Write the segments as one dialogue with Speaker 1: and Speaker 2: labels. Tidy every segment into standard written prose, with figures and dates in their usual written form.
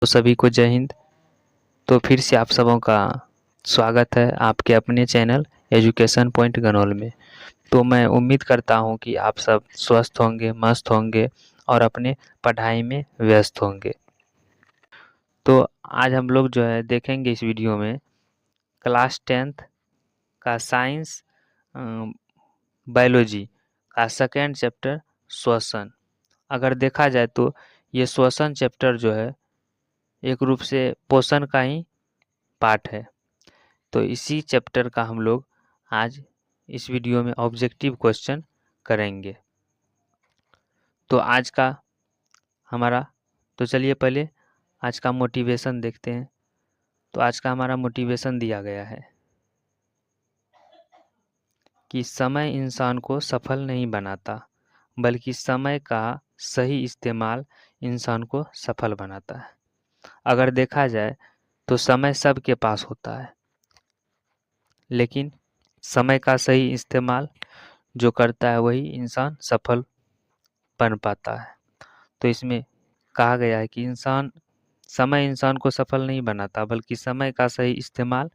Speaker 1: तो सभी को जय हिंद। तो फिर से आप सबों का स्वागत है आपके अपने चैनल एजुकेशन पॉइंट गनौल में। तो मैं उम्मीद करता हूं कि आप सब स्वस्थ होंगे, मस्त होंगे और अपने पढ़ाई में व्यस्त होंगे। तो आज हम लोग जो है देखेंगे इस वीडियो में क्लास 10th का साइंस बायोलॉजी का सेकेंड चैप्टर श्वसन। अगर देखा जाए तो ये श्वसन चैप्टर जो है एक रूप से पोषण का ही पार्ट है। तो इसी चैप्टर का हम लोग आज इस वीडियो में ऑब्जेक्टिव क्वेश्चन करेंगे। तो आज का हमारा तो चलिए पहले आज का मोटिवेशन देखते हैं। तो आज का हमारा मोटिवेशन दिया गया है कि समय इंसान को सफल नहीं बनाता, बल्कि समय का सही इस्तेमाल इंसान को सफल बनाता है। अगर देखा जाए तो समय सबके पास होता है, लेकिन समय का सही इस्तेमाल जो करता है वही इंसान सफल बन पाता है। तो इसमें कहा गया है कि समय इंसान को सफल नहीं बनाता, बल्कि समय का सही इस्तेमाल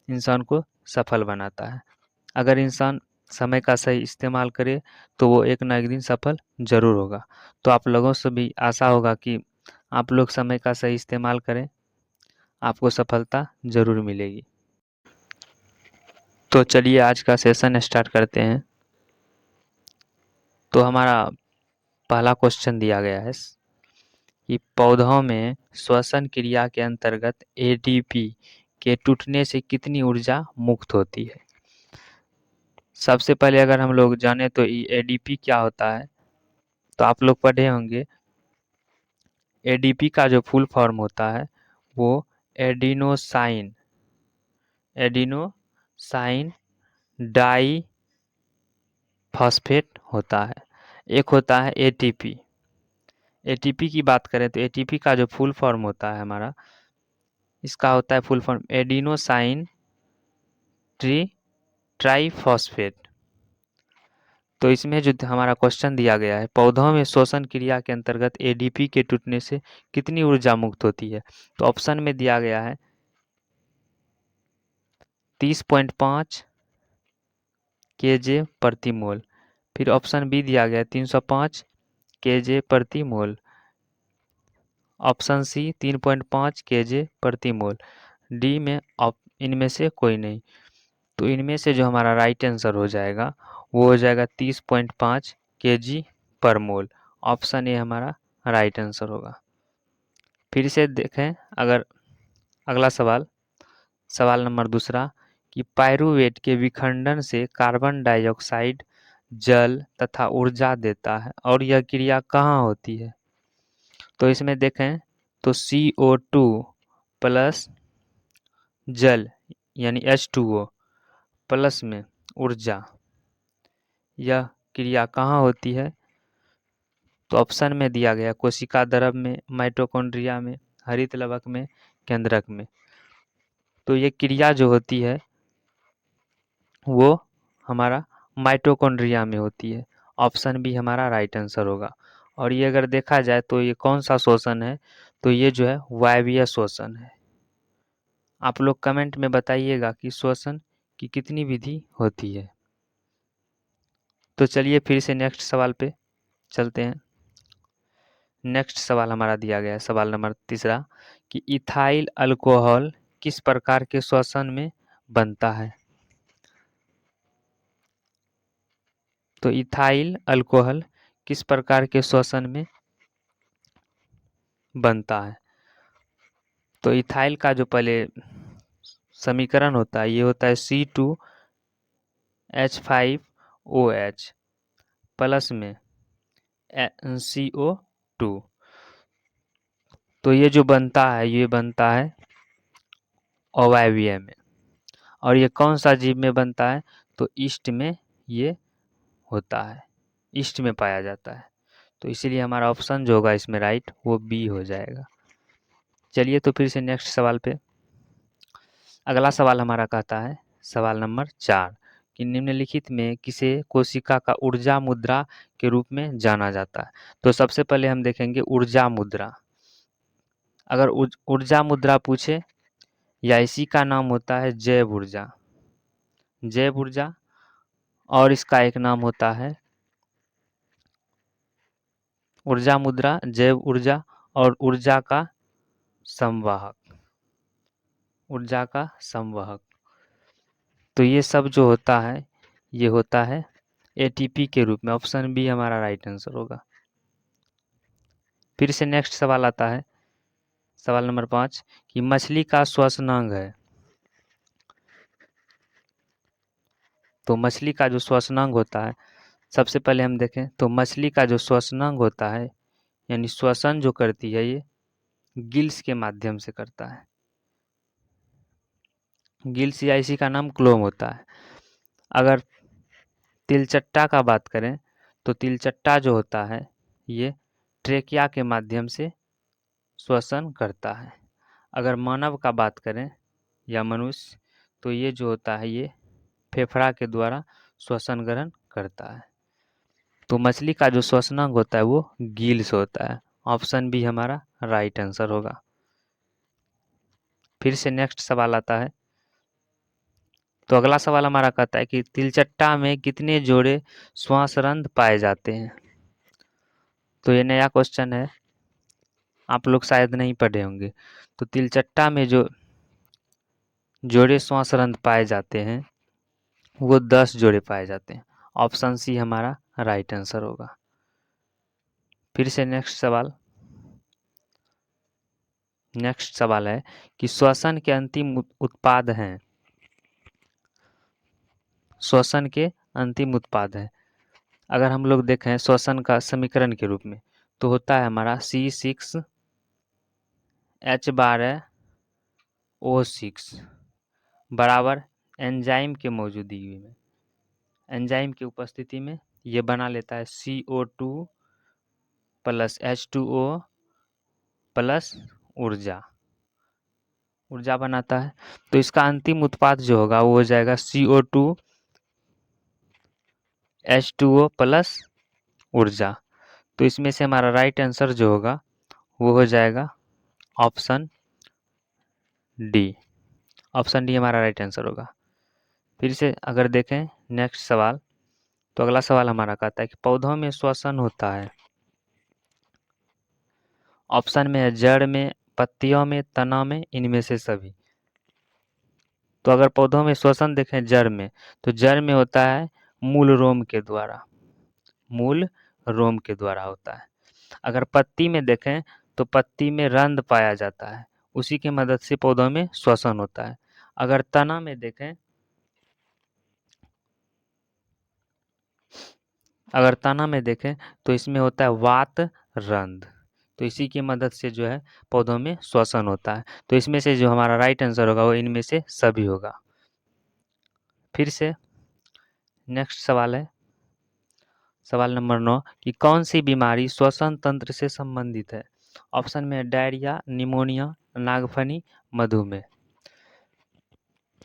Speaker 1: इंसान को सफल बनाता है। अगर इंसान समय का सही इस्तेमाल करे तो वो एक ना एक दिन सफल जरूर होगा। तो आप लोगों से भी आशा होगा कि आप लोग समय का सही इस्तेमाल करें, आपको सफलता जरूर मिलेगी। तो चलिए आज का सेशन स्टार्ट करते हैं। तो हमारा पहला क्वेश्चन दिया गया है कि पौधों में श्वसन क्रिया के अंतर्गत एडीपी के टूटने से कितनी ऊर्जा मुक्त होती है। सबसे पहले अगर हम लोग जाने तो एडीपी क्या होता है, तो आप लोग पढ़े होंगे। एडीपी का जो फुल फॉर्म होता है वो एडिनोसाइन एडिनोसाइन डाई फॉस्फेट होता है। एक होता है एटीपी। एटीपी की बात करें तो एटीपी का जो फुल फॉर्म होता है हमारा, इसका होता है फुल फॉर्म एडिनोसाइन ट्राइफॉस्फेट। तो इसमें जो हमारा क्वेश्चन दिया गया है, पौधों में श्वसन क्रिया के अंतर्गत एडीपी के टूटने से कितनी ऊर्जा मुक्त होती है। तो ऑप्शन में दिया गया है 30.5 केजे प्रति मोल। फिर ऑप्शन बी दिया गया है 305 केजे प्रति मोल। ऑप्शन सी 3.5 केजे प्रति मोल। डी में इनमें से कोई नहीं। तो इनमें से जो हमारा राइट आंसर हो जाएगा वो हो जाएगा 30.5 केजी पर मोल। ऑप्शन ए हमारा राइट आंसर होगा। फिर से देखें अगर अगला सवाल नंबर दूसरा कि पायरुवेट के विखंडन से कार्बन डाइऑक्साइड जल तथा ऊर्जा देता है और यह क्रिया कहाँ होती है। तो इसमें देखें तो CO2 प्लस जल यानी H2O प्लस में ऊर्जा, यह क्रिया कहाँ होती है। तो ऑप्शन में दिया गया कोशिका द्रव में, माइटोकॉन्ड्रिया में, हरित लवक में, केंद्रक में। तो ये क्रिया जो होती है वो हमारा माइटोकॉन्ड्रिया में होती है। ऑप्शन बी हमारा राइट आंसर होगा। और ये अगर देखा जाए तो ये कौन सा श्वसन है, तो ये जो है वायवीय श्वसन है। आप लोग कमेंट में बताइएगा कि श्वसन की कितनी विधि होती है। तो चलिए फिर से नेक्स्ट सवाल पे चलते हैं। नेक्स्ट सवाल हमारा दिया गया है सवाल नंबर तीसरा कि इथाइल अल्कोहल किस प्रकार के श्वसन में बनता है। तो इथाइल अल्कोहल किस प्रकार के श्वसन में बनता है। तो इथाइल का जो पहले समीकरण होता है ये होता है C2H5OH प्लस में CO2। तो ये जो बनता है ये बनता है अवायवीय में। और ये कौन सा जीव में बनता है, तो ईस्ट में ये होता है, ईस्ट में पाया जाता है। तो इसीलिए हमारा ऑप्शन जो होगा इसमें राइट वो बी हो जाएगा। चलिए तो फिर से नेक्स्ट सवाल पे। अगला सवाल हमारा कहता है सवाल नंबर 4 कि निम्नलिखित में किसे कोशिका का ऊर्जा मुद्रा के रूप में जाना जाता है। तो सबसे पहले हम देखेंगे ऊर्जा मुद्रा। अगर ऊर्जा मुद्रा पूछे या इसी का नाम होता है जैव ऊर्जा। जैव ऊर्जा, और इसका एक नाम होता है ऊर्जा मुद्रा, जैव ऊर्जा और ऊर्जा का संवाहक। ऊर्जा का संवाहक। तो ये सब जो होता है ये होता है एटीपी के रूप में। ऑप्शन बी हमारा राइट आंसर होगा। फिर से नेक्स्ट सवाल आता है, सवाल नंबर 5 कि मछली का श्वसनांग है। तो मछली का जो श्वसनांग होता है, सबसे पहले हम देखें तो मछली का जो श्वसनांग होता है, यानी श्वसन जो करती है ये गिल्स के माध्यम से करता है। गिल्स या इसी का नाम क्लोम होता है। अगर तिलचट्टा का बात करें तो तिलचट्टा जो होता है ये ट्रेकिया के माध्यम से श्वसन करता है। अगर मानव का बात करें या मनुष्य, तो ये जो होता है ये फेफड़ा के द्वारा श्वसन ग्रहण करता है। तो मछली का जो श्वसनांग होता है वो गिल्स होता है। ऑप्शन बी हमारा राइट आंसर होगा। फिर से नेक्स्ट सवाल आता है, तो अगला सवाल हमारा कहता है कि तिलचट्टा में कितने जोड़े श्वासरंध्र पाए जाते हैं। तो ये नया क्वेश्चन है, आप लोग शायद नहीं पढ़े होंगे। तो तिलचट्टा में जो जोड़े श्वासरंध्र पाए जाते हैं वो 10 जोड़े पाए जाते हैं। ऑप्शन सी हमारा राइट आंसर होगा। फिर से नेक्स्ट सवाल है कि श्वसन के अंतिम उत्पाद हैं। श्वसन के अंतिम उत्पाद हैं। अगर हम लोग देखें श्वसन का समीकरण के रूप में, तो होता है हमारा C6H12O6 बराबर एंजाइम के मौजूदगी में, एंजाइम की उपस्थिति में ये बना लेता है CO2 प्लस H2O प्लस ऊर्जा बनाता है। तो इसका अंतिम उत्पाद जो होगा वो हो जाएगा CO2 H2O प्लस ऊर्जा। तो इसमें से हमारा राइट आंसर जो होगा वो हो जाएगा ऑप्शन डी। ऑप्शन डी हमारा राइट आंसर होगा। फिर से अगर देखें नेक्स्ट सवाल, तो अगला सवाल हमारा कहता है कि पौधों में श्वसन होता है। ऑप्शन में है जड़ में, पत्तियों में, तना में, इनमें से सभी। तो अगर पौधों में श्वसन देखें जड़ में, तो जड़ में होता है मूल रोम के द्वारा, मूल रोम के द्वारा होता है। अगर पत्ती में देखें तो पत्ती में रंध्र पाया जाता है, उसी की मदद से पौधों में श्वसन होता है। अगर तना में देखें, तो इसमें होता है वात रंध्र, तो इसी की मदद से जो है पौधों में श्वसन होता है। तो इसमें से जो हमारा राइट आंसर होगा वो इनमें से सभी होगा। फिर से नेक्स्ट सवाल है, सवाल नंबर 9 कि कौन सी बीमारी श्वसन तंत्र से संबंधित है। ऑप्शन में है डायरिया, निमोनिया, नागफनी, मधुमेह।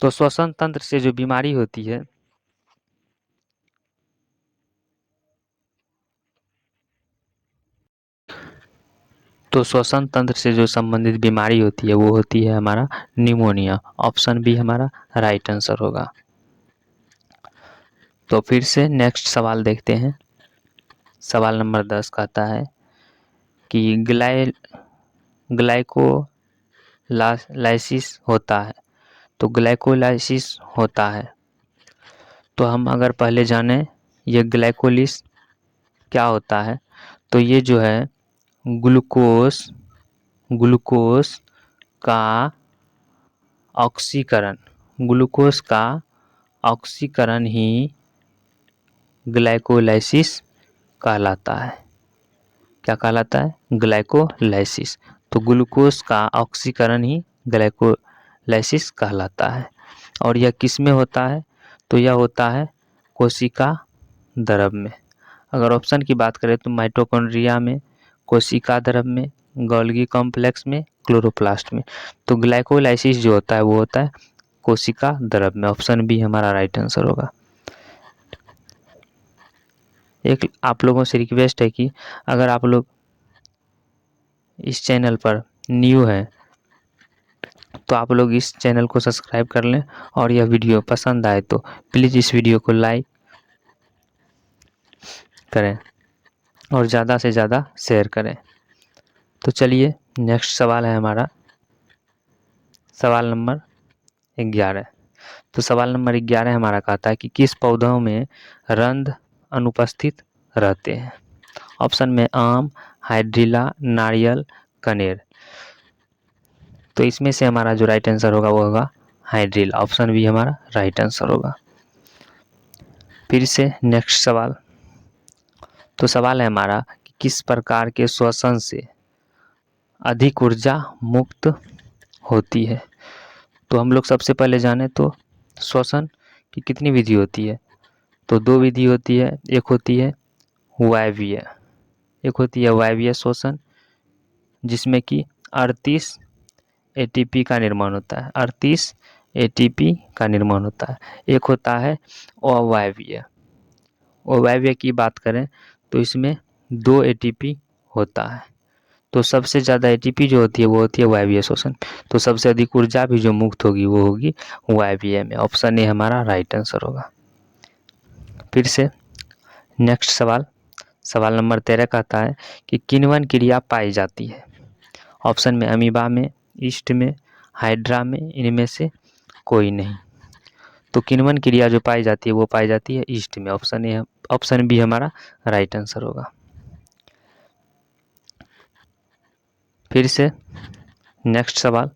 Speaker 1: तो श्वसन तंत्र से जो बीमारी होती है, तो श्वसन तंत्र से जो संबंधित बीमारी होती है वो होती है हमारा निमोनिया। ऑप्शन बी हमारा राइट आंसर होगा। तो फिर से नेक्स्ट सवाल देखते हैं। सवाल नंबर 10 कहता है कि ग्लाइकोलाइसिस होता है। तो ग्लाइकोलाइसिस होता है, तो हम अगर पहले जाने ये ग्लाइकोलिस क्या होता है, तो ये जो है ग्लूकोज का ऑक्सीकरण ही ग्लाइकोलाइसिस कहलाता है। क्या कहलाता है? ग्लाइकोलाइसिस। तो ग्लूकोज का ऑक्सीकरण ही ग्लाइकोलाइसिस कहलाता है। और यह किस में होता है? तो यह होता है कोशिका द्रव में। अगर ऑप्शन की बात करें तो माइटोकॉन्ड्रिया में, कोशिका द्रव में, गोल्गी कॉम्प्लेक्स में, क्लोरोप्लास्ट में। तो ग्लाइकोलाइसिस जो होता है वो होता है कोशिका द्रव में। ऑप्शन बी हमारा राइट आंसर होगा। एक आप लोगों से रिक्वेस्ट है कि अगर आप लोग इस चैनल पर न्यू हैं तो आप लोग इस चैनल को सब्सक्राइब कर लें, और यह वीडियो पसंद आए तो प्लीज़ इस वीडियो को लाइक करें और ज़्यादा से ज़्यादा शेयर करें। तो चलिए नेक्स्ट सवाल है हमारा सवाल नंबर 11। तो सवाल नंबर 11 हमारा कहता है कि किस पौधों में रंध्र अनुपस्थित रहते हैं। ऑप्शन में आम, हाइड्रिला, नारियल, कनेर। तो इसमें से हमारा जो राइट आंसर होगा वो होगा हाइड्रिला। ऑप्शन बी हमारा राइट आंसर होगा। फिर से नेक्स्ट सवाल। तो सवाल है हमारा कि किस प्रकार के श्वसन से अधिक ऊर्जा मुक्त होती है। तो हम लोग सबसे पहले जाने तो श्वसन की कितनी विधि होती है। तो दो विधि होती है, एक होती है वायवीय, एक होती है वायवीय श्वसन जिसमें कि 38 एटीपी का निर्माण होता है, 38 एटीपी का निर्माण होता है। एक होता है अवायवीय। अवायवीय की बात करें तो इसमें 2 एटीपी होता है। तो सबसे ज़्यादा एटीपी जो होती है वो होती है वायवीय श्वसन। तो सबसे अधिक ऊर्जा भी जो मुक्त होगी वो होगी वायवीय में। ऑप्शन ए हमारा राइट आंसर होगा। फिर से नेक्स्ट सवाल, सवाल नंबर 13 कहता है कि किण्वन क्रिया पाई जाती है। ऑप्शन में अमीबा में, ईस्ट में, हाइड्रा में, इनमें से कोई नहीं। तो किण्वन क्रिया जो पाई जाती है वो पाई जाती है ईस्ट में। ऑप्शन बी हमारा राइट आंसर होगा। फिर से नेक्स्ट सवाल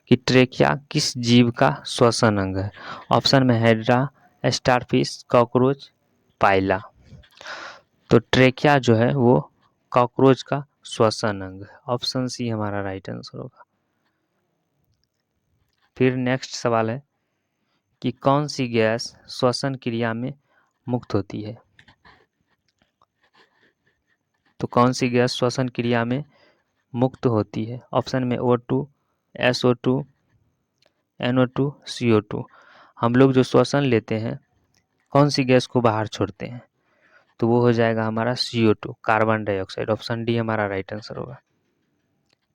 Speaker 1: कि ट्रेकिया किस जीव का श्वसन अंग है। ऑप्शन में हाइड्रा, स्टारफिश, कॉकरोच, पाइला। तो ट्रेकिया जो है वो कॉकरोच का श्वसन अंग है। ऑप्शन सी हमारा राइट आंसर होगा। फिर नेक्स्ट सवाल है कि कौन सी गैस श्वसन क्रिया में मुक्त होती है। तो कौन सी गैस श्वसन क्रिया में मुक्त होती है। ऑप्शन में O2, SO2, NO2, CO2। हम लोग जो श्वसन लेते हैं कौन सी गैस को बाहर छोड़ते हैं, तो वो हो जाएगा हमारा CO2, carbon dioxide. Option D हमारा राइट आंसर होगा।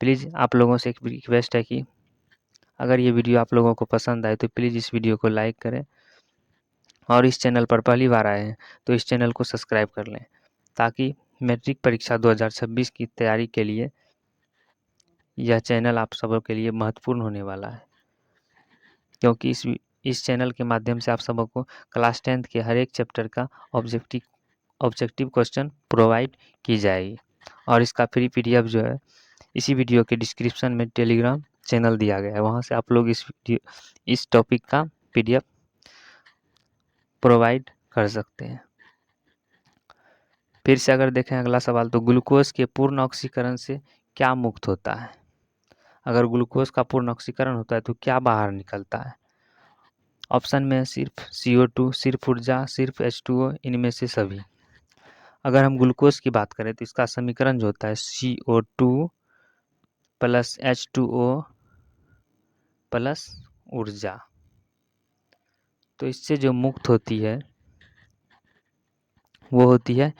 Speaker 1: प्लीज़ आप लोगों से एक रिक्वेस्ट है कि अगर ये वीडियो आप लोगों को पसंद आए तो प्लीज़ इस वीडियो को लाइक करें, और इस चैनल पर पहली बार आए हैं तो इस चैनल को सब्सक्राइब कर लें, ताकि मैट्रिक परीक्षा 2026 की तैयारी के लिए यह चैनल आप सबों के लिए महत्वपूर्ण होने वाला है। क्योंकि इस चैनल के माध्यम से आप सबों को क्लास 10th के हर एक चैप्टर का ऑब्जेक्टिव क्वेश्चन प्रोवाइड की जाएगी। और इसका फ्री PDF जो है इसी वीडियो के डिस्क्रिप्शन में टेलीग्राम चैनल दिया गया है, वहाँ से आप लोग इस टॉपिक का PDF प्रोवाइड कर सकते हैं। फिर से अगर देखें अगला सवाल, तो ग्लूकोज के पूर्ण ऑक्सीकरण से क्या मुक्त होता है। अगर ग्लूकोज का पूर्ण ऑक्सीकरण होता है तो क्या बाहर निकलता है। ऑप्शन में सिर्फ CO2, सिर्फ ऊर्जा, सिर्फ H2O, इनमें से सभी। अगर हम ग्लूकोज की बात करें तो इसका समीकरण जो होता है CO2 प्लस H2O प्लस ऊर्जा। तो इससे जो मुक्त होती है वो होती है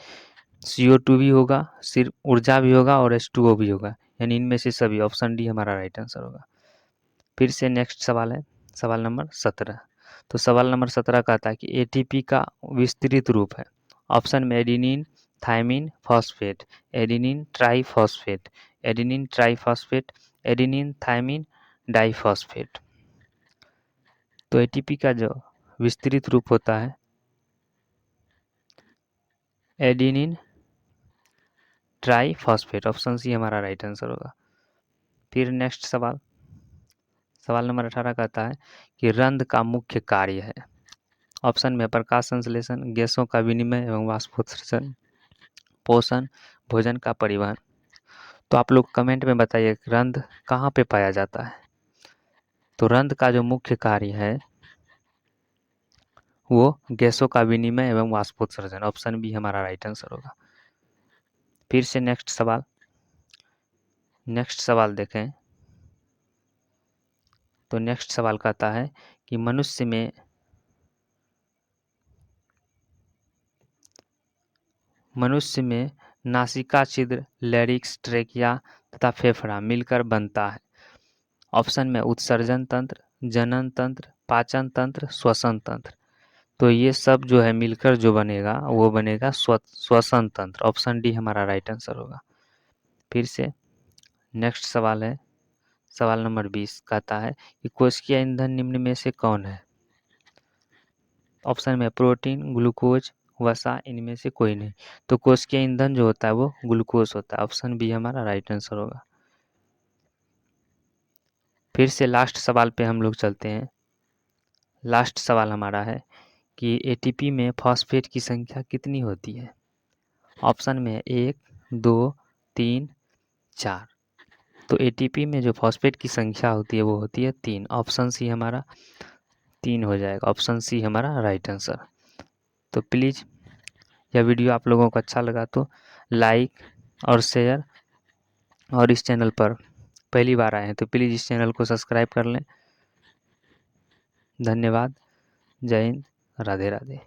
Speaker 1: CO2 भी होगा, सिर्फ ऊर्जा भी होगा और H2O भी होगा, यानी इनमें से सभी। ऑप्शन डी हमारा राइट आंसर होगा। फिर से नेक्स्ट सवाल है सवाल नंबर 17। तो सवाल नंबर 17 कहता है कि ATP का विस्तृत रूप है। ऑप्शन में adenine, thymine, phosphate, adenine triphosphate, adenine triphosphate, adenine thymine diphosphate. तो ATP का जो विस्तृत रूप होता है एडिनिन ट्राइफॉस्फेट। ऑप्शन सी हमारा राइट आंसर होगा। फिर नेक्स्ट सवाल, सवाल नंबर 18 कहता है कि रंध्र का मुख्य कार्य है। ऑप्शन में प्रकाश संश्लेषण, गैसों का विनिमय एवं वाष्पोत्सर्जन, पोषण, भोजन का परिवहन। तो आप लोग कमेंट में बताइए रंध्र कहाँ पे पाया जाता है। तो रंध्र का जो मुख्य कार्य है वो गैसों का विनिमय एवं वाष्पोत्सर्जन। ऑप्शन बी हमारा राइट आंसर होगा। फिर से नेक्स्ट सवाल देखें। तो नेक्स्ट सवाल कहता है कि मनुष्य में नासिका छिद्र, लैरिक्स, ट्रेकिया तथा फेफड़ा मिलकर बनता है। ऑप्शन में उत्सर्जन तंत्र, जनन तंत्र, पाचन तंत्र, श्वसन तंत्र। तो ये सब जो है मिलकर जो बनेगा वो बनेगा श्वसन तंत्र। ऑप्शन डी हमारा राइट आंसर होगा। फिर से नेक्स्ट सवाल है, सवाल नंबर 20 कहता है कि कोशिकीय ईंधन निम्न में से कौन है। ऑप्शन में प्रोटीन, ग्लूकोज, वसा, इनमें से कोई नहीं। तो कोशिकीय ईंधन जो होता है वो ग्लूकोज होता है। ऑप्शन बी हमारा राइट आंसर होगा। फिर से लास्ट सवाल पे हम लोग चलते हैं। लास्ट सवाल हमारा है कि एटीपी में फॉस्फेट की संख्या कितनी होती है। ऑप्शन में 1, 2, 3, 4। तो एटीपी में जो फॉस्फेट की संख्या होती है वो होती है 3। ऑप्शन सी हमारा 3 हो जाएगा। ऑप्शन सी हमारा राइट आंसर। तो प्लीज़ यह वीडियो आप लोगों को अच्छा लगा तो लाइक और शेयर, और इस चैनल पर पहली बार आए हैं तो प्लीज़ इस चैनल को सब्सक्राइब कर लें। धन्यवाद। जय हिंद। राधे राधे।